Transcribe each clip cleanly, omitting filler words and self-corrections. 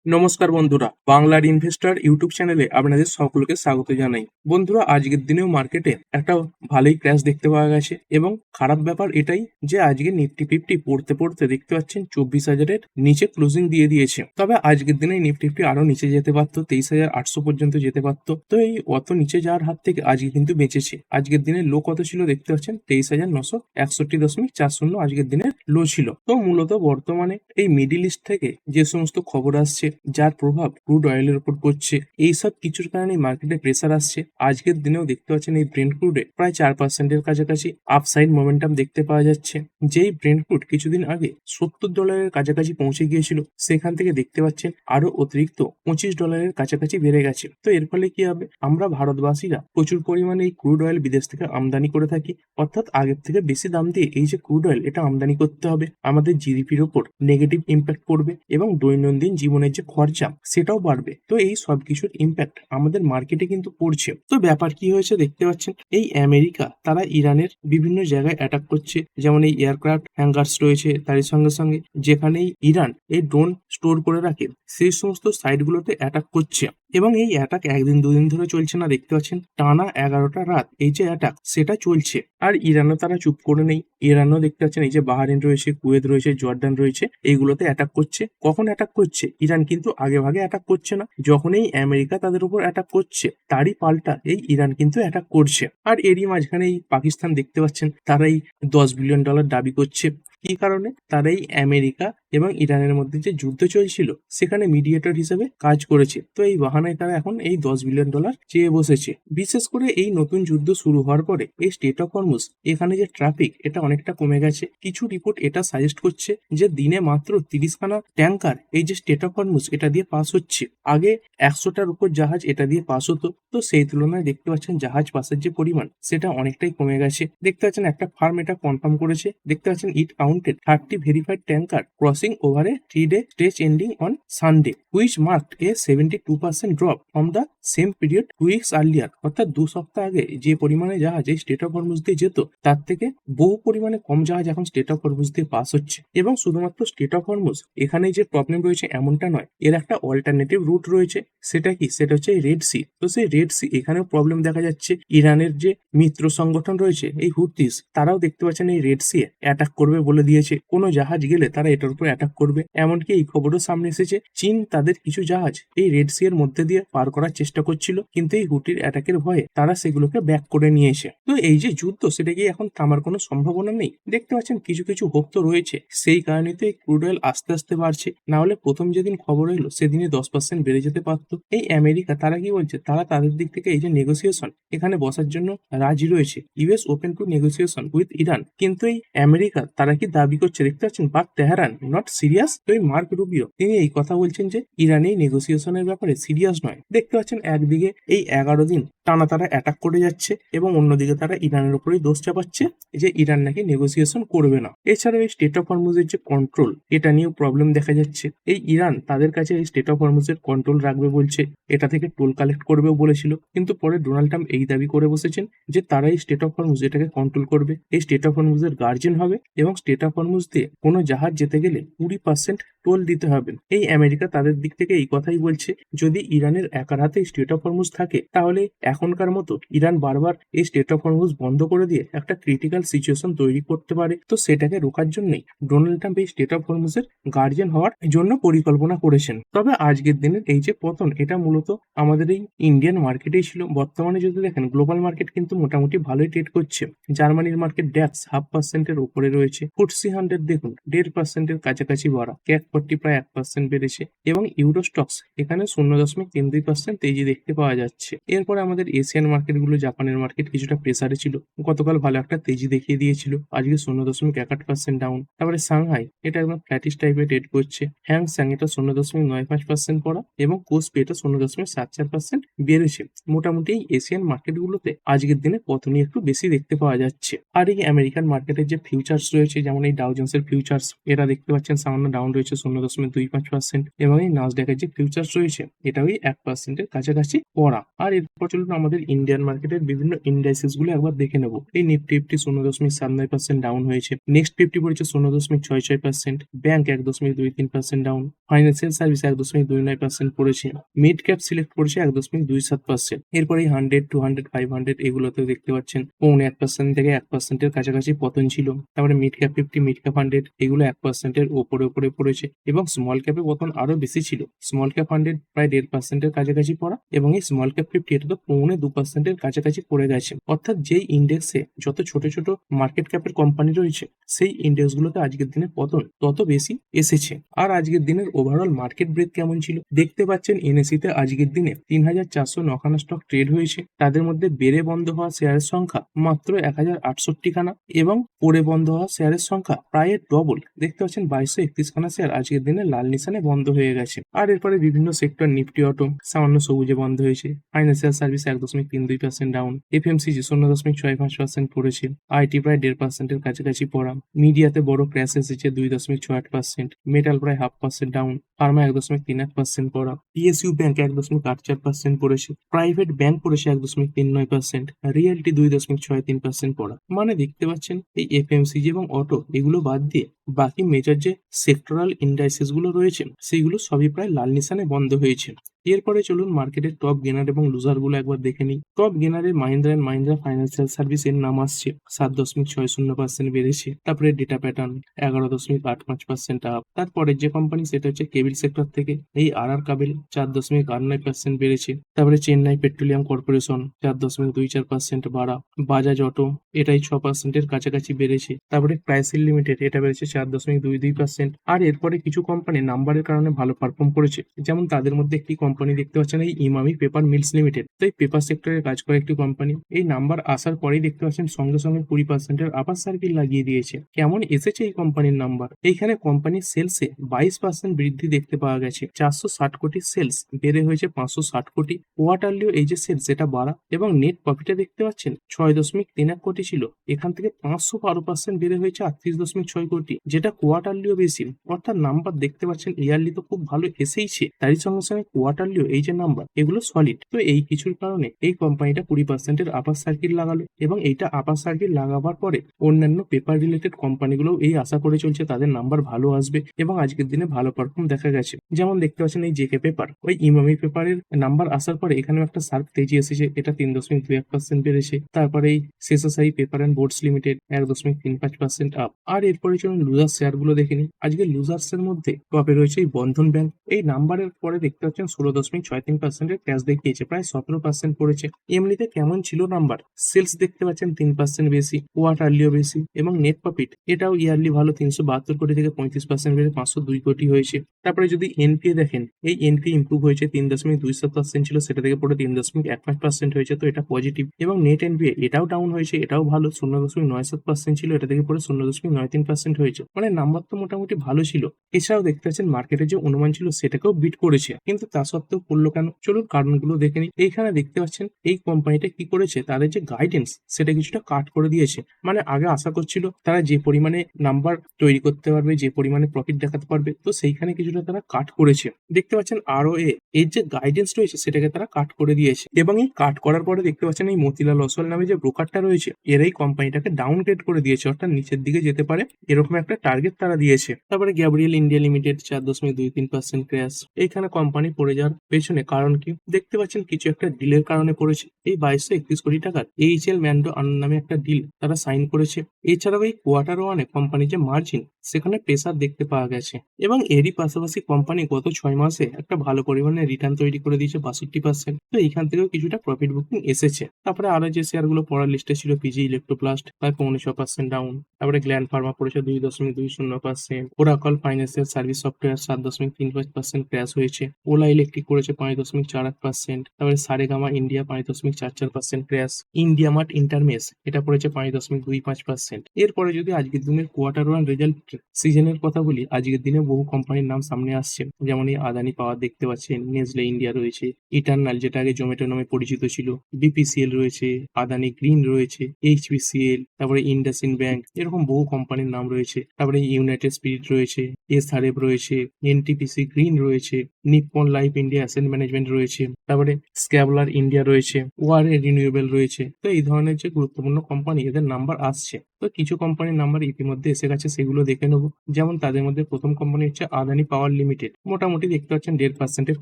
নমস্কার বন্ধুরা, বাংলার ইনভেস্টর ইউটিউব চ্যানেলে আপনাদের সকলকে স্বাগত জানাই। বন্ধুরা, আজকের দিনেও মার্কেটে একটা ভালোই ক্র্যাশ দেখতে পাওয়া গেছে এবং খারাপ ব্যাপার এটাই যে আজকে নিফটি ফিফটি পড়তে পড়তে দেখতে পাচ্ছেন 24,000-এর নিচে ক্লোজিং দিয়ে দিয়েছে। তবে আজকের দিনে নিফটি ফিফটি আরো নিচে যেতে পারতো, 23,800 পর্যন্ত যেতে পারতো। তো এই অত নিচে যাওয়ার হাত থেকে আজকে কিন্তু বেঁচেছে। আজকের দিনে লো কত ছিল দেখতে পাচ্ছেন, 23,961.40 আজকের দিনের লো ছিল। তো মূলত বর্তমানে এই মিডিল ইস্ট থেকে যে সমস্ত খবর আসছে, যার প্রভাব ক্রুড অয়েলের উপর পড়ছে, এইসব কিছুর কারণে মার্কেটে প্রেসার আসছে। আজকের দিনেও দেখতে পাচ্ছেন এই ব্রেন্ট ক্রুডে প্রায় 4%-এর কাছাকাছি আপসাইড মোমেন্টাম দেখতে পাওয়া যাচ্ছে। যেই ব্রেন্ট ক্রুড কিছুদিন আগে $70-এর কাছাকাছি পৌঁছে গিয়েছিল, সেখান থেকে দেখতে পাচ্ছেন আরো অতিরিক্ত $25-এর কাছাকাছি বেড়ে গেছে। তো এর ফলে কি হবে, আমরা ভারতবাসীরা প্রচুর পরিমাণে এই ক্রুড অয়েল বিদেশ থেকে আমদানি করে থাকি, অর্থাৎ আগের থেকে বেশি দাম দিয়ে এই যে ক্রুড অয়েল এটা আমদানি করতে হবে, আমাদের জিডিপির ওপর নেগেটিভ ইম্প্যাক্ট পড়বে এবং দৈনন্দিন জীবনের যে খরচা সেটাও বাড়বে। তো এই সব কিছুর ইম্প্যাক্ট আমাদের মার্কেটে কিন্তু পড়ছে। তো ব্যাপার কি হয়েছে দেখতে পাচ্ছেন, এই আমেরিকা তারা ইরানের বিভিন্ন জায়গায় অ্যাটাক করছে, যেমন এই এয়ারক্রাফট হ্যাঙ্গার্স রয়েছে, তারই সঙ্গে সঙ্গে যেখানেই ইরান এই ড্রোন স্টোর করে রাখে সেই সমস্ত সাইটগুলোতে অ্যাটাক করছে। এবং এই অ্যাটাক একদিন দুদিন ধরে চলছে না, দেখতে পাচ্ছেন টানা 11টা রাত এই যে অ্যাটাক সেটা চলছে। আর ইরানও তারা চুপ করে নেই, ইরানও দেখতে পাচ্ছেন এই যে বাহরাইন রয়েছে, কুয়েত রয়েছে, জর্ডান রয়েছে, এইগুলোতে অ্যাটাক করছে। কখন অ্যাটাক করছে? ইরান কিন্তু আগে ভাগে অ্যাটাক করছে না, যখন এই আমেরিকা তাদের উপর অ্যাটাক করছে তারই পাল্টা এই ইরান কিন্তু অ্যাটাক করছে। আর এরই মাঝখানে এই পাকিস্তান দেখতে পাচ্ছেন তারা এই $10 বিলিয়ন দাবি করছে। কি কারণে? তারা এই আমেরিকা এবং ইরানের মধ্যে যে যুদ্ধ চলছিল সেখানে মিডিয়েটর হিসেবে কাজ করেছে। তো এই বাহানায় তারা এখন এই $10 বিলিয়ন চেয়ে বসেছে। বিশেষ করে এই নতুন যুদ্ধ শুরু হওয়ার পরে এই স্টেট অফ হরমুজ এখানে যে ট্রাফিক এটা অনেকটা কমে গেছে। কিছু রিপোর্ট এটা সাজেস্ট করছে যে দিনে মাত্র 30খানা ট্যাঙ্কার এই যে স্টেট অফ হরমুজ এটা দিয়ে পাস হচ্ছে। আগে 100টার উপর জাহাজ এটা দিয়ে পাস হতো। তো সেই তুলনায় দেখতে পাচ্ছেন জাহাজ পাসের যে পরিমাণ সেটা অনেকটাই কমে গেছে। দেখতে পাচ্ছেন একটা ফার্ম এটা কনফার্ম করেছে, দেখতে পাচ্ছেন it counted 30 verified tanker crossing over a 3-day stretch ending on Sunday, which marked a 72% drop from the same period 2 weeks earlier। অর্থাৎ 2 সপ্তাহ আগে যে পরিমাণে জাহাজ এই স্টেট অফ হরমুজ দিয়ে যেত, তার থেকে বহু পরিমাণে কম জাহাজ এখন স্টেট অফ হরমুজ দিয়ে পাস হচ্ছে। এবং শুধুমাত্র স্টেট অফ হরমুজ এখানে যে প্রবলেম রয়েছে এমনটা নয়, এর একটা অল্টারনেটিভ রুট রয়েছে। সেটা কি? সেটা হচ্ছে রেড সি। তো সেই রেড সি এখানেও প্রবলেম দেখা যাচ্ছে। ইরানের যে মিত্র সংগঠন রয়েছে এই হুথিস, তারাও দেখতে পাচ্ছেন এই রেড সি অ্যাটাক করবে বলে দিয়েছে। কোনো জাহাজ গেলে তারা এটার উপর অ্যাটাক করবে। এমনকি এই খবরও সামনে এসেছে চীন তাদের কিছু জাহাজ এই রেড সি এর মধ্যে দিয়ে পার করার চেষ্টা করছিল, কিন্তু এই হুটির অ্যাটাকের ভয়ে তারা সেগুলোকে ব্যাক করে নিয়েছে। তো এই যে যুদ্ধ সেটা কি এখন থামার কোনো সম্ভাবনা নেই? দেখতে পাচ্ছেন কিছু কিছু হোপ তো রয়েছে। সেই কারণে তো এই ক্রুড অয়েল আস্তে আস্তে বাড়ছে, না হলে প্রথম যেদিন খবর এলো সেদিনই 10% বেড়ে যেতে পারতো। এই আমেরিকা তারা কি বলছে, তারা তাদের দিক থেকে এই যে নেগোসিয়েশন এখানে বসার জন্য রাজি রয়েছে, US open to negotiation with Iran. কিন্তু এই আমেরিকা তারা কি দাবি করছে দেখতে পাচ্ছেন, বাট তেহরান নট সিরিয়াস। তো এই মার্ক রুবিও তিনি এই কথা বলছেন যে ইরান এই নেগোসিয়েশনের ব্যাপারে সিরিয়াস নয়। দেখতে পাচ্ছেন একদিকে এই 11 দিন টানা তারা অ্যাটাক করে যাচ্ছে এবং অন্যদিকে তারা ইরানের উপরেই দোষ চাপাচ্ছে যে ইরান নাকি নেগোসিয়েশন করবে না। এছাড়াও এই স্টেট অফ হরমুজের যে কন্ট্রোল এটা নিয়েও প্রবলেম দেখা যাচ্ছে। এই ইরান তাদের কাছে এই স্টেট অফ হরমুজের কন্ট্রোল রাখবে বলছে, এটা থেকে টোল কালেক্ট করবেও বলেছিল, কিন্তু পরে ডোনাল্ড ট্রাম্প এই দাবি করে বসেছেন যে তারা এই স্টেট অফ হরমুজ এটাকে কন্ট্রোল করবে, এই স্টেট অফ হরমুজের গার্জিয়ান হবে এবং স্টেট অফ হরমুজ দিয়ে কোনো জাহাজ যেতে গেলে 20% টোল দিতে হবে। এই আমেরিকা তাদের দিক থেকে এই কথাই বলছে, যদি ইরানের একার হাতে স্টেট অফ হরমুজ থাকে তাহলে এখনকার মতো ইরান বারবার এই স্টেট অফ হরমুজ বন্ধ করে দিয়ে একটা ক্রিটিক্যাল সিচুয়েশন তৈরি করতে পারে। তো সেটাকে রোখার জন্যই ডোনাল্ড ট্রাম্প এই স্টেট অফ হরমুজের গার্জিয়ান হওয়ার জন্য পরিকল্পনা করেছেন। তবে আজকের দিনের এই যে পতন এটা মূলত আমাদের এই ইন্ডিয়ান মার্কেটেই ছিল। বর্তমানে যদি দেখেন গ্লোবাল মার্কেট কিন্তু মোটামুটি ভালোই ট্রেড করছে। জার্মানির মার্কেট ড্যাক্স 0.5% উপরে রয়েছে। ফুটসি 100 দেখুন 1.5% কাছাকাছি বাড়া। ক্যাক 40 প্রায় 1% বেড়েছে এবং ইউরো স্টক্স এখানে 0.32% তেজি দেখতে পাওয়া যাচ্ছে। এরপরে আমাদের এশিয়ান মার্কেটগুলো, জাপানের মার্কেট কিছুটা প্রেসারে ছিল, গতকাল ভালো একটা তেজি দেখিয়ে দিয়েছিল, আজকে 0.18% ডাউন। তারপরে সাংহাই এটা একদম ফ্ল্যাটিশ টাইপের ট্রেড করছে। হ্যাংস্যাং এটা 0.95% পড়া এবং কোসপি এটা 0.74% বেড়েছে। মোটামুটি এই এশিয়ান মার্কেটগুলোতে আজকের দিনে পতনই একটু বেশি দেখতে পাওয়া যাচ্ছে। আর এই আমেরিকান মার্কেটের যে ফিউচার্স রয়েছে, যেমন এই ডাউ জোন্সের ফিউচার্স, এটা দেখতে পাচ্ছেন পাচ্ছেন সামান্য ডাউন রয়েছে 0.25%, এবং এই নাসডাকের যে ফিউচার্স রয়েছে এটাও এই 1%-এর কাছাকাছি পড়া। আর এরপর চলুন আমাদের ইন্ডিয়ান মার্কেটের বিভিন্ন ইন্ডাইসেস গুলো একবার দেখে নেব। এই নিফটি 0.79% ডাউন হয়েছে, নেক্সট 50 পড়েছে 0.66%, ব্যাংক 1.23% ডাউন, ফাইন্যান্সিয়াল সার্ভিস 1.29% পড়েছে, মিড ক্যাপ সিলেক্ট পড়েছে 1.27%। এরপরে 100, 200, 500 এগুলোতেও দেখতে পাচ্ছেন 0.1% থেকে 1%-এর কাছাকাছি পতন ছিল। তারপরে মিড ক্যাপ 50, মিড ক্যাপ 100 এগুলো 1%-এর ওপরে পড়েছে, এবং স্মল ক্যাপে পতন আরো বেশি ছিল। স্মল ক্যাপ 100 প্রায় 1.5%-এর কাছাকাছি পড়া, এবং এই স্মল ক্যাপ 50 এটা তো 2.5%-এর কাছাকাছি পড়ে গেছে। অর্থাৎ যেই ইন্ডেক্সে যত ছোট ছোট মার্কেট ক্যাপের কোম্পানি রয়েছে সেই ইন্ডেক্স গুলোতে আজকের দিনে পতন তত বেশি এসেছে। আর আজকের দিনের ওভারঅল মার্কেট ব্রেথ কেমন ছিল দেখতে পাচ্ছেন। এনএসসি তে আজকের দিনে 3,409 স্টক ট্রেড হয়েছে, তাদের মধ্যে বেড়ে বন্ধ হওয়া শেয়ারের সংখ্যা মাত্র 1,068 খানা, এবং পড়ে বন্ধ হওয়া শেয়ারের সংখ্যা প্রায় ডবল। দেখতে পাচ্ছেন 2,231 খানা শেয়ার আজকের দিনে লাল নিশানে বন্ধ হয়ে গেছে। আর এরপরে বিভিন্ন সেক্টর, নিফটি অটো সামান্য সবুজে বন্ধ হয়েছে, ফাইন্যান্সিয়াল সার্ভিস 1.32% ডাউন, এফএমসিজি 0.65% পড়েছে, আইটি প্রায় 1.5%-এর কাছাকাছি পড়া, মিডিয়াতে বড় ক্র্যাশ এসেছে 2.68%, মেটাল প্রায় 0.5% ডাউন, ফার্মা 1.31% পড়া, পিএসইউ ব্যাংক 1.84% পড়েছে, প্রাইভেট ব্যাংক পড়েছে 1.39%, রিয়েলটি 2.63% পড়া। মানে দেখতে পাচ্ছেন এই এফএমসিজি এবং অটো এগুলো বাদ দিয়ে বাকি মেজর যে সেক্টরাল ইন্ডাইসেস গুলো রয়েছে সেইগুলো সবই প্রায় লাল নিশানে বন্ধ হয়েছে। এরপরে চলুন মার্কেটের টপ গেনার এবং লুজার গুলো একবার দেখে নিই। টপ গেনারে Mahindra and Mahindra Financial Service এর নাম আসছে, 7.60% বেড়েছে। তারপরে ডেটা প্যাটার্ন 11.85% আপ। তারপরের যে কোম্পানি সেটা হচ্ছে কেবিল সেক্টর থেকে এই আর কাবেল 4.89% বেড়েছে। তারপরে চেন্নাই পেট্রোলিয়াম কর্পোরেশন 4.24% বাড়া। বাজাজ অটো এটাই 6%-এর কাছাকাছি বেড়েছে। তারপরে ক্রাইসিল লিমিটেড এটা বেড়েছে 4.22%। আর এরপরে কিছু কোম্পানি নাম্বারের কারণে ভালো পারফর্ম করেছে, যেমন তাদের মধ্যে একটি কোম্পানি দেখতে পাচ্ছেন এই ইমামি পেপার মিলস লিমিটেড। তো এই পেপার সেক্টরে কাজ করে একটি কোম্পানি, এই নাম্বার আসার পরেই দেখতে পাচ্ছেন সঙ্গে সঙ্গে 20%-এর আপার সার্কিল লাগিয়ে দিয়েছে। কেমন এসেছে এই কোম্পানির নাম্বার? এইখানে কোম্পানির সেলসে 22% বৃদ্ধি দেখতে পাওয়া গেছে, 460 কোটি সেলস বেড়ে হয়েছে 560 কোটি। কোয়ার্টারলিও এই যে সেলস এটা বাড়া, এবং নেট প্রফিটে দেখতে পাচ্ছেন 6.31 কোটি ছিল, এখান থেকে 512% বেড়ে হয়েছে 38.6 কোটি, যেটা কোয়ার্টারলিও বেশি। অর্থাৎ নাম্বার দেখতে পাচ্ছেন ইয়ারলি তো খুব ভালো এসেইছে, তারই সঙ্গে সঙ্গে কোয়ার্টারলিও এই যে নাম্বার এগুলো সলিড। তো এই কিছুর কারণে এই কোম্পানিটা 20%-এর আপার সার্কিট লাগালো, এবং এইটা আপার সার্কিট লাগাবার পরে অন্যান্য পেপার রিলেটেড কোম্পানিগুলো এই আশা করে চলছে তাদের নাম্বার ভালো আসবে, এবং আজকের দিনে ভালো পারফর্ম দেখা গেছে। যেমন দেখতে পাচ্ছেন এই জেকে পেপার, ওই ইমামি পেপারের নাম্বার আসার পরে এখানেও একটা শার্প তেজি এসেছে, এটা 3.21% বেড়েছে। তারপরে এই Seshasayee Paper and Boards Limited 1.35% up. আর এরপরে চলুন লুজার শেয়ার গুলো দেখে নিন। আজকে লুজার্স এর মধ্যে টপে রয়েছে এই বন্ধন ব্যাংক, এই নাম্বারের পরে দেখতে পাচ্ছেন 16.63%-এর ক্যাশ দেখিয়েছে, প্রায় 17% পড়েছে। এমনিতে কেমন ছিল নাম্বার? সেলস দেখতে পাচ্ছেন 3% বেশি, কোয়ার্টারলিও বেশি, এবং নেট প্রফিট এটাও ইয়ারলি ভালো, 372 কোটি থেকে 35% বেড়ে 502 কোটি হয়েছে। তারপরে যদি এনপিএ দেখেন, এই এনপিএ ইমপ্রুভ হয়েছে, 3.27% ছিল সেটা থেকে পড়ে 3.15% হয়েছে, তো এটা পজিটিভ। এবং নেট এনপিএ এটাও ডাউন হয়েছে, এটাও ভালো, 0.97% ছিল, এটা থেকে পড়ে 0.93% হয়েছে। মানে নাম্বার তো মোটামুটি ভালো ছিল। এছাড়াও দেখতে পাচ্ছেন মার্কেটের যে অনুমান ছিল সেটাকেও বিট করেছে, কিন্তু তা সত্ত্বেও পড়লো কেন? চলুন কারণগুলো দেখে নিই। এইখানে দেখতে পাচ্ছেন এই কোম্পানিটা কি করেছে, তাদের যে গাইডেন্স সেটা কিছুটা কাট করে দিয়েছে। মানে আগে আশা করছিল তারা যে পরিমাণে নাম্বার তৈরি করতে পারবে, যে পরিমাণে প্রফিট দেখাতে পারবে, তো সেইখানে কিছুটা তারা কাট করেছে। দেখতে পাচ্ছেন আরও এর যে গাইডেন্স রয়েছে সেটাকে তারা কাট করে দিয়েছে, এবং এই কাট করার পরে দেখতে পাচ্ছেন এই মতিলাল অসওয়াল নামে যে ব্রোকারটা রয়েছে এর এই কোম্পানিটাকে ডাউনগ্রেড করে দিয়েছে, অর্থাৎ নিচের দিকে যেতে পারে এরকম একটা টার্গেট তারা দিয়েছে। তারপরে গ্যাব্রিয়েল ইন্ডিয়া লিমিটেড 4.23% ক্র্যাশ। এইখানে কোম্পানি পড়ে যাওয়ার পেছনে কারণ কি? দেখতে পাচ্ছেন কিছু একটা ডিলের কারণে পড়েছে। এই 231 কোটি টাকার এইচএল ম্যান্ডো নামে একটা ডিল তারা সাইন করেছে। এছাড়াও এই কোয়ার্টার ওয়ানে কোম্পানির যে মার্জিন সেখানে প্রেসার দেখতে পাওয়া গেছে, এবং এরই পাশাপাশি কোম্পানি গত 6 মাসে একটা ভালো পরিমাণে রিটার্ন তৈরি করে দিয়েছে 62%। তো এইখান থেকেও কিছুটা প্রফিট বুকিং এসেছে। তারপরে আরো যে শেয়ার গুলো পড়ার লিস্টে ছিল, পিজি ইলেকট্রোপ্লাস্ট প্রায় 6.5% ডাউন। তারপরে গ্ল্যান্ড ফার্মা পড়েছে 2.20%, Oracle Financial Service Software 7.35% crash হয়েছে, ওলা ইলেকট্রিক করেছে 5.48%, তারপরে Saregama India 5.44% crash, IndiaMART InterMesh এটা পড়েছে 5.25%। এরপরে যদি আজকের দিনের কোয়ার্টার ওয়ান রেজাল্ট সিজনের কথা বলি, আজকের দিনে বহু কোম্পানির নাম সামনে আসছে, যেমন এই আদানি পাওয়ার দেখতে পাচ্ছেন, নেসলে ইন্ডিয়া রয়েছে, ইটারনাল যেটা আগে জোম্যাটো নামে পরিচিত ছিল, বিপিসিএল রয়েছে, আদানি গ্রিন রয়েছে, এইচপিসিএল, তারপরে ইন্ডাসইন্ড ব্যাংক, এরকম বহু কোম্পানির নাম রয়েছে। তারপরে ইউনাইটেড স্পিরিট রয়েছে, এসআরএফ রয়েছে, এনটিপিসি গ্রিন রয়েছে, Nippon life India asset management রয়েছে, তারপরে স্ক্যাবলার ইন্ডিয়া রয়েছে, ওয়ারে রিনিউয়েবল রয়েছে। তো এই ধরনের যে গুরুত্বপূর্ণ কোম্পানি, এদের নাম্বার আসছে। তো কিছু কোম্পানির নাম্বার ইতিমধ্যে এসে গেছে, সেগুলো দেখে নেবো। যেমন তাদের মধ্যে প্রথম কোম্পানি হচ্ছে আদানি পাওয়ার লিমিটেড। মোটামুটি দেখতে পাচ্ছেন 1.5%-এর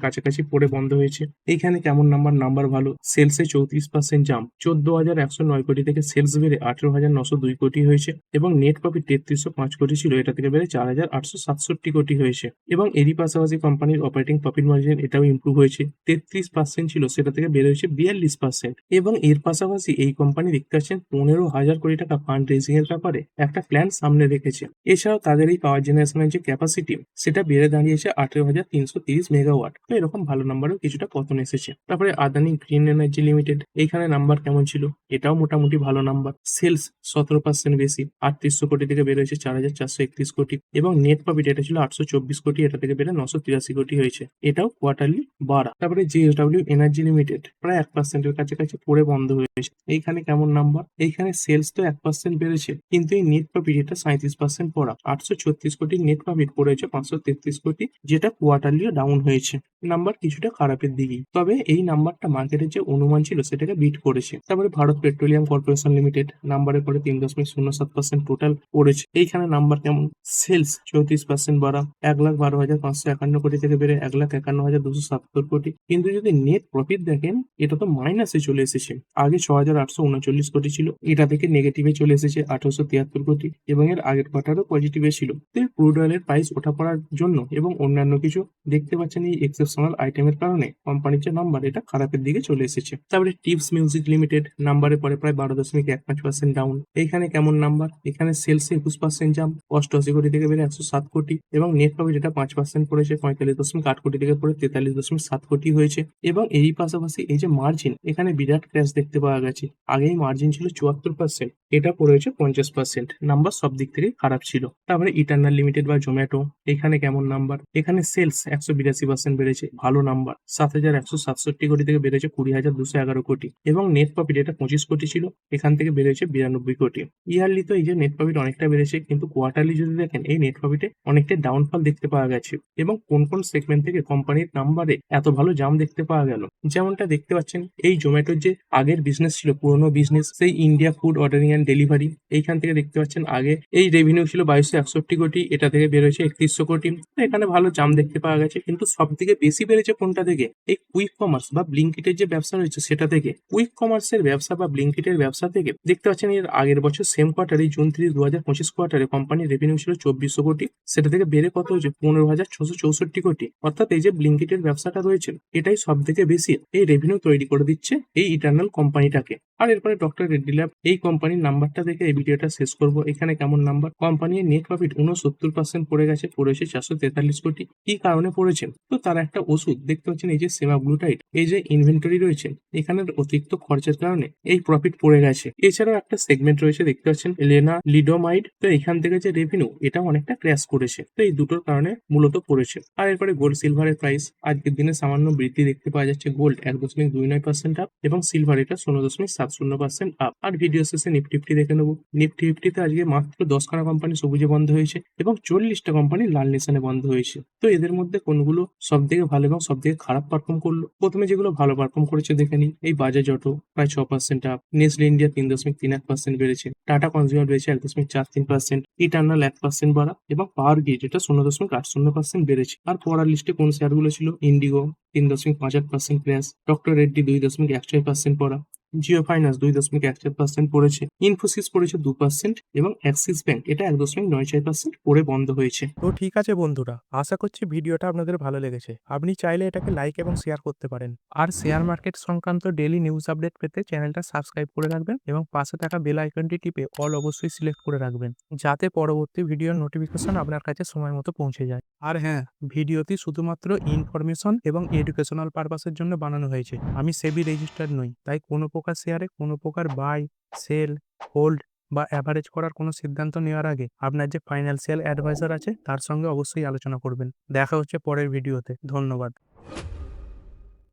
কাছাকাছি পড়ে বন্ধ হয়েছে। এইখানে কেমন নাম্বার ভালো, সেলসে 34% জাম্প, 14,109 কোটি থেকে সেলস বেড়ে 18,902 কোটি হয়েছে, এবং নেট প্রফিট 3305 কোটি ছিল, এটা থেকে বেড়ে 4,867 কোটি হয়েছে। এবং এরই পাশাপাশি কোম্পানির অপারেটিং প্রফিট মার্জিন এটাও ইমপ্রুভ হয়েছে, 33% ছিল, সেটা থেকে বেড়ে হয়েছে 42%। এবং এর পাশাপাশি এই কোম্পানি দেখতে পাচ্ছেন 15,000 কোটি টাকা ফান্ড রেজিং এর ব্যাপারে একটা প্ল্যান সামনে রেখেছে। এছাড়াও তাদের এই পাওয়ার জেনারেশনের যে ক্যাপাসিটি, সেটা বেড়ে দাঁড়িয়েছে 18,330 মেগাওয়াট। তো এরকম ভালো নাম্বারও কিছুটা পতন এসেছে। তারপরে আদানি গ্রিন এনার্জি লিমিটেড, এইখানে নাম্বার কেমন ছিল, এটাও মোটামুটি ভালো নাম্বার। সেলস 17% বেশি, 3800 কোটি থেকে বেড়ে হয়েছে 4,431 কোটি, এবং নেট প্রফিট এটা ছিল 824 কোটি, এটা থেকে বেড়ে 983 কোটি হয়েছে, এটাও কোয়ার্টারলি বাড়া। তারপরে জেএসডব্লিউ এনার্জি লিমিটেড প্রায় 1%-এর কাছাকাছি পড়ে বন্ধ হয়েছে। এইখানে কেমন নাম্বার, এইখানে সেলস তো 1% বেড়েছে, কিন্তু এই নেট প্রফিট এটা 37% পড়া, 836 কোটি নেট প্রফিট পড়েছে 533 কোটি, যেটা কোয়ার্টারলিও ডাউন হয়েছে। নাম্বার কিছুটা খারাপের দিকেই, তবে এই নাম্বারটা মার্কেটের যে অনুমান ছিল সেটাকে বিট করেছে। তারপরে ভারত পেট্রোলিয়াম কর্পোরেশন লিমিটেড নাম্বারের পরে 3.07% টোটাল পড়েছে। এইখানে নাম্বার কেমন, সেলস 34% বাড়া, 1,12,551 কোটি থেকে বেড়ে 1,51,270 কোটি, কিন্তু যদি নেট প্রফিট দেখেন, এটা তো মাইনাসে চলে এসেছে। আগে 6,839 কোটি ছিল, এটা থেকে নেগেটিভে চলে এসেছে 1,873 কোটি, এবং এর আগের কোয়ার্টারও পজিটিভে ছিল। তো ক্রুড অয়েলের প্রাইস ওঠা পড়ার জন্য এবং অন্যান্য কিছু দেখতে পাচ্ছেন এই এক্সেপশনাল আইটেমের কারণে কোম্পানির যে নাম্বার এটা খারাপের দিকে চলে এসেছে। তারপরে টিপস মিউজিক লিমিটেড নাম্বারের পরে প্রায় 12.15% ডাউন। এইখানে কেমন নাম্বার, এখানে সেলসে 21% জাম্প, 88 কোটি থেকে বেড়ে 107 কোটি, এবং নেট প্রফিট এটা 5% পড়েছে, 45.8 কোটি থেকে পড়ে 43.7 কোটি হয়েছে। এবং এরই পাশাপাশি এই যে মার্জিন, এখানে বিরাট ক্র্যাশ দেখতে পাওয়া গেছে। আগেই মার্জিন ছিল 74%, এটা পড়েছে 50%। নাম্বার সব দিক থেকে খারাপ ছিল। তারপরে ইটারনাল লিমিটেড বা জোম্যাটো, এখানে কেমন নাম্বার, এখানে সেলস 182% বেড়েছে, ভালো নাম্বার, 7,167 কোটি থেকে বেড়েছে 20,211 কোটি, এবং নেট প্রফিট এটা 25 কোটি ছিল, এখান থেকে বেড়েছে 92 কোটি। ইয়ারলি তো এই যে নেট প্রফিট অনেকটা বেড়েছে, কিন্তু কোয়ার্টারলি যদি দেখেন এই নেট প্রফিটে অনেকটা ডাউনফল দেখতে পাওয়া গেছে। এবং কোন কোন সেগমেন্ট থেকে কোম্পানির নাম্বারে এত ভালো জাম দেখতে পাওয়া গেল, যেমনটা দেখতে পাচ্ছেন এই জোম্যাটোর যে আগের বিজনেস ছিল, পুরোনো বিজনেস, সেই India food ordering and delivery, এইখান থেকে দেখতে পাচ্ছেন আগে এই রেভিনিউ ছিল 2261 কোটি, এটা থেকে বেরোয়েছে 3100 কোটি। তো এখানে ভালো জাম দেখতে পাওয়া গেছে, কিন্তু সব থেকে বেশি বেড়েছে কোনটা থেকে, এই কুইক কমার্স বা ব্লিঙ্কিটের যে ব্যবসা রয়েছে সেটা থেকে। কুইক কমার্সের ব্যবসা বা ব্লিঙ্কিটের ব্যবসা থেকে দেখতে পাচ্ছেন এর আগের বছর সেম কোয়ার্টারে, জুন 30, 2025 কোয়ার্টারে কোম্পানির রেভিনিউ ছিল 2400 কোটি, সেটা থেকে বেড়ে কত হয়েছে 15,664 কোটি। অর্থাৎ এই যে ব্লিঙ্কিটের ব্যবসাটা রয়েছে, এটাই সব থেকে বেশি এই রেভিনিউ তৈরি করে দিচ্ছে এই ইটারনাল কোম্পানিটাকে। আর এরপরে ডক্টর রেড্ডি ল্যাব, এই কোম্পানির নাম্বারটা দেখে এই ভিডিওটা শেষ করব। এখানে কেমন নাম্বার, কোম্পানির নেট প্রফিট 69% পড়ে গেছে, পড়েছে 443 কোটি। কি কারণে পড়েছে, তো তার একটা ওষুধ দেখতে পাচ্ছেন এই যে সেমাগ্লুটাইড, এই যে ইনভেন্টরি রয়েছে, এখানের অতিরিক্ত খরচের কারণে এই প্রফিট পড়ে গেছে। এছাড়াও একটা সেগমেন্ট রয়েছে দেখতে পাচ্ছেন লেনা লিডোমাইড, তো এখান থেকে যে রেভিনিউ এটাও অনেকটা ক্র্যাশ করেছে। তো এই দুটোর কারণে মূলত পড়েছে। আর এরপরে গোল্ড সিলভারের প্রাইস আজকের দিনে সামান্য বৃদ্ধি দেখতে পাওয়া যাচ্ছে। গোল্ড 1.29% আপ, এবং সিলভার এটা 16.70% আপ। আর ভিডিও শেষে নিফটি দেখে নেবো। নিফটিতে আজকে মাত্র 10খানা কোম্পানি সবুজে বন্ধ হয়েছে, এবং 40টা কোম্পানি লাল নিশানে বন্ধ হয়েছে। তো এদের মধ্যে কোনগুলো সব থেকে ভালো এবং সব থেকে খারাপ পারফর্ম করলো, প্রথমে যেগুলো ভালো পারফর্ম করেছে দেখে নিই। এই বাজাজ অটো প্রায় 6% আপ, নেসলে ইন্ডিয়া 3.31% বেড়েছে, টাটা কনজিউমার বেড়েছে 1.43%, ইটার্নাল 1% বাড়া, এবং পাওয়ার গ্রিড এটা 0.80% বেড়েছে। আর পড়ার লিস্টে কোন শেয়ারগুলো ছিল, ইন্ডিগো 3.58% ক্র্যাশ, ডক্টর রেড্ডি 2.16% পড়া, জিও ফাইন্যান্স 2.14% পড়েছে, ইনফোসিস পড়েছে 2%, এবং অ্যাক্সিস ব্যাংক এটা 1.96% পড়ে বন্ধ হয়েছে। তো ঠিক আছে বন্ধুরা, আশা করছি ভিডিওটা আপনাদের ভালো লেগেছে। আপনি চাইলে এটাকে লাইক এবং শেয়ার করতে পারেন। আর শেয়ার মার্কেট সংক্রান্ত ডেইলি নিউজ আপডেট পেতে চ্যানেলটা সাবস্ক্রাইব করে রাখবেন, এবং পাশে থাকা বেল আইকনটি টিপে অল অবশ্যই সিলেক্ট করে রাখবেন, যাতে পরবর্তী ভিডিওর নোটিফিকেশন আপনার কাছে সময় মতো পৌঁছে যায়। আর হ্যাঁ, ভিডিওটি শুধুমাত্র ইনফরমেশন এবং এডুকেশনাল পারপাসের জন্য বানানো হয়েছে। আমি সেবি রেজিস্টার্ড নই, তাই কোনো প্রকার শেয়ারে কোনো প্রকার বাই, সেল, হোল্ড বা অ্যাভারেজ করার কোনো সিদ্ধান্ত নেওয়ার আগে আপনার যে ফাইন্যান্সিয়াল অ্যাডভাইজার আছে তার সঙ্গে অবশ্যই আলোচনা করবেন। দেখা হচ্ছে পরের ভিডিওতে। ধন্যবাদ।